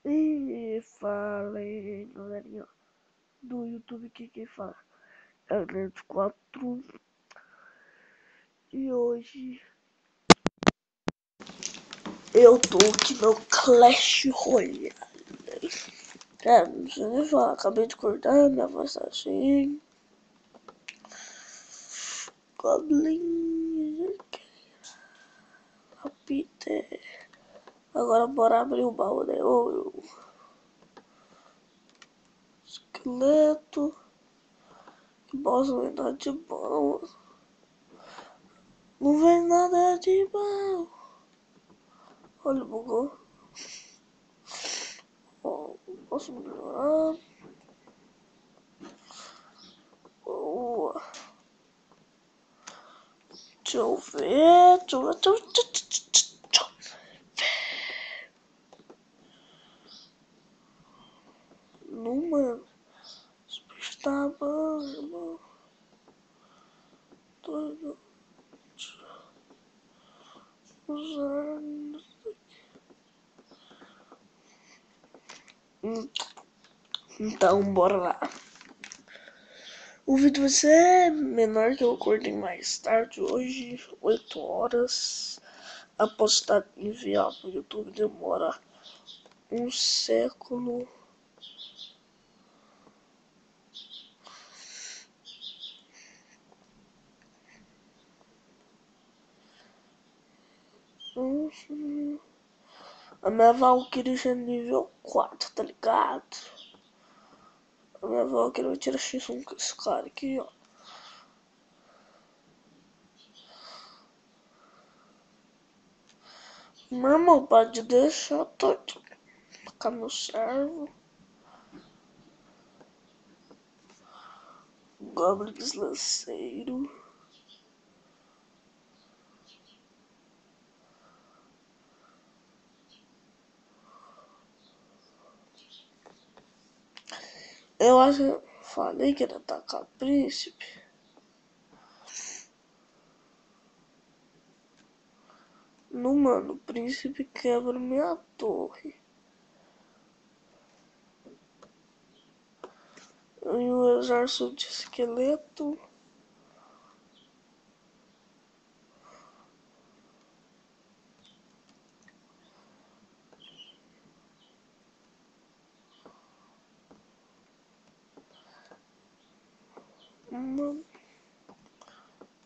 E falei, galerinha do YouTube, que quem fala é o Nerd 4. E hoje eu tô aqui no Clash Royale. Não sei nem falar, acabei de cortar, minha voz tá assim. Goblin. Peter. Agora bora abrir o baú de ouro. Esqueleto. Que bosta, não vem nada de bom. Não vem nada de bom. Olha, bugou. Ó, posso melhorar. Boa. Deixa eu ver. Não, mano. Esse bicho tá bom, irmão. Tô usando. Então, bora lá. O vídeo vai ser menor, que eu acordei mais tarde hoje, 8 horas. A postar enviar pro YouTube demora um século. A minha Valkyrie já é nível 4, tá ligado? A minha Valkyrie vai tirar X1 com esse cara aqui, ó. Meu irmão, pode deixar todo. Ficar meu servo. Goblins lanceiro. Eu acho que eu falei que era atacar príncipe. Não, mano, o príncipe quebra minha torre. E o exército de esqueleto.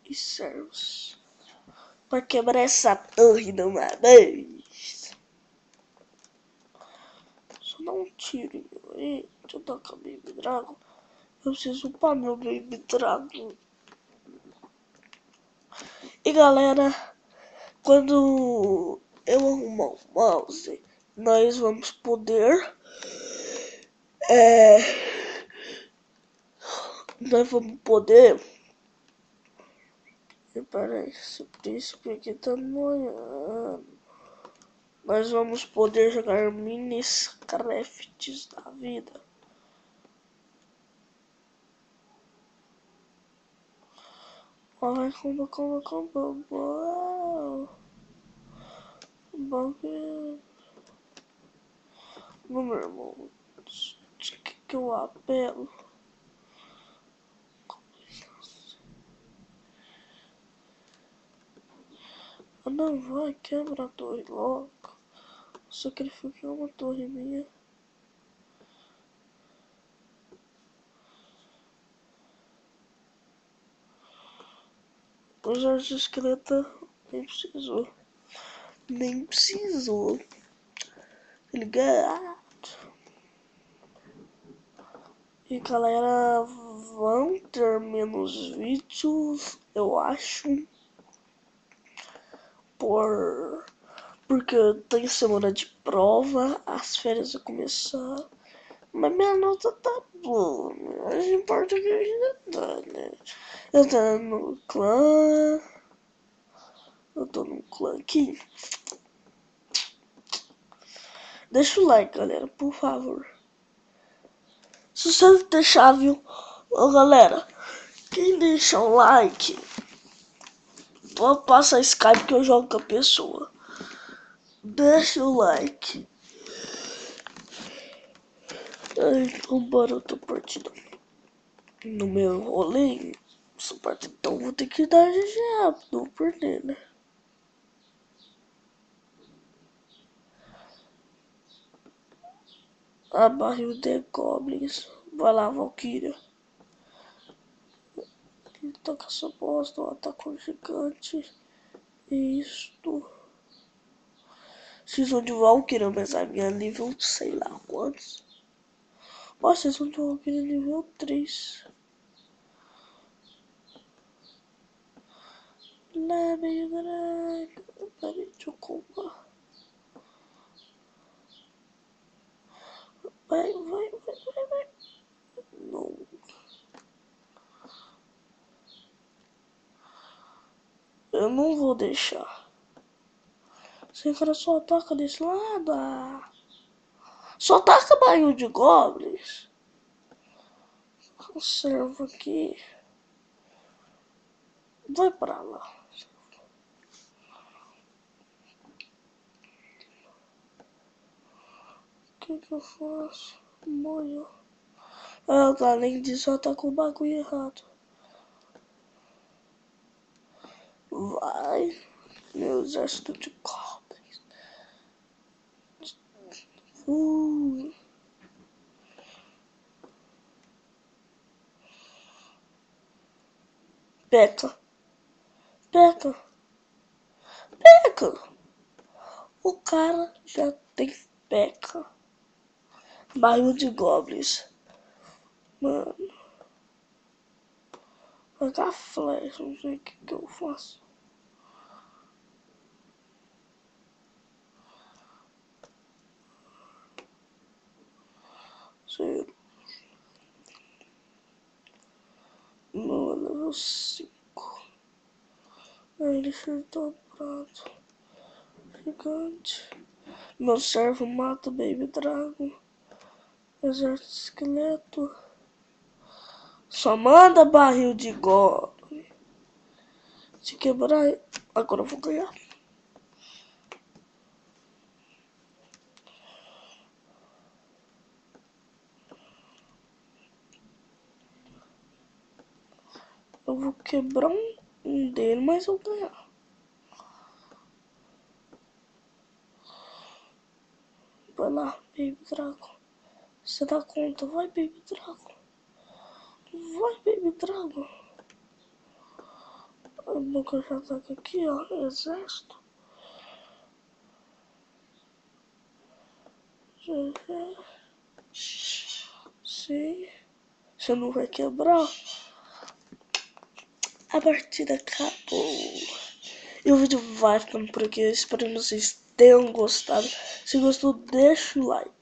E servos. Pra quebrar essa torre de uma vez. Só dá um tiro. Deixa eu tacar Baby Dragon. Eu preciso upar meu Baby Dragon. E galera, quando eu arrumar o mouse, nós vamos poder Peraí, esse príncipe aqui tá noiando. Nós vamos poder jogar Minecrafts da vida. Ai, como. Bom que... Não, meu irmão. De que eu apelo? Ah, não, vai, quebra a torre logo. Sacrificar uma torre minha. O Jorge Esqueleta nem precisou. Tá ligado? E galera, vão ter menos vídeos, eu acho. Porque tem semana de prova, as férias vão começar. Mas minha nota tá boa, mas importa que ainda tá, né? Eu tô no clã. Eu tô no clã aqui. Deixa o like, galera, por favor. Se você deixar, viu? Ô, galera, quem deixa o like, pode passar Skype que eu jogo com a pessoa. Deixa o like. Então bora outra partida. No meu rolê, essa partida, então vou ter que dar GG rápido, vou perder, né? A barril de goblins. Vai lá, Valkyria. Ele toca essa bosta, o ataque gigante. Isto. Season de Valkyria, mas a minha nível sei lá quantos. Nossa, Season de Valkyria nível 3. Lá, meio draga. Peraí, deixa eu comprar. Vai. Não. Eu não vou deixar. Esse cara só ataca desse lado. Só ataca barril de goblins. Conserva aqui. Vai pra lá. O que eu faço? Morreu. Ah, tá, além disso, ela tá com o bagulho errado. Vai, meu exército de goblins. Peca. O cara já tem peca. Barril de goblins. Mano. Pegar flecha, não sei o que eu faço. Sei. Meu level 5. Aí ele acertou o prato. Gigante. Meu servo mata o Baby Dragon. Exército esqueleto. Só manda barril de goblin. Se quebrar, agora eu vou ganhar. Eu vou quebrar um dele, mas eu vou ganhar. Vai lá, Baby Dragon. Você dá conta, vai, Baby Dragon. Vai, Baby Dragon. O Boca já ataca aqui, ó. Exército. GG. Sim. Você não vai quebrar. A partida acabou. E o vídeo vai ficando por aqui. Eu espero que vocês tenham gostado. Se gostou, deixa o like.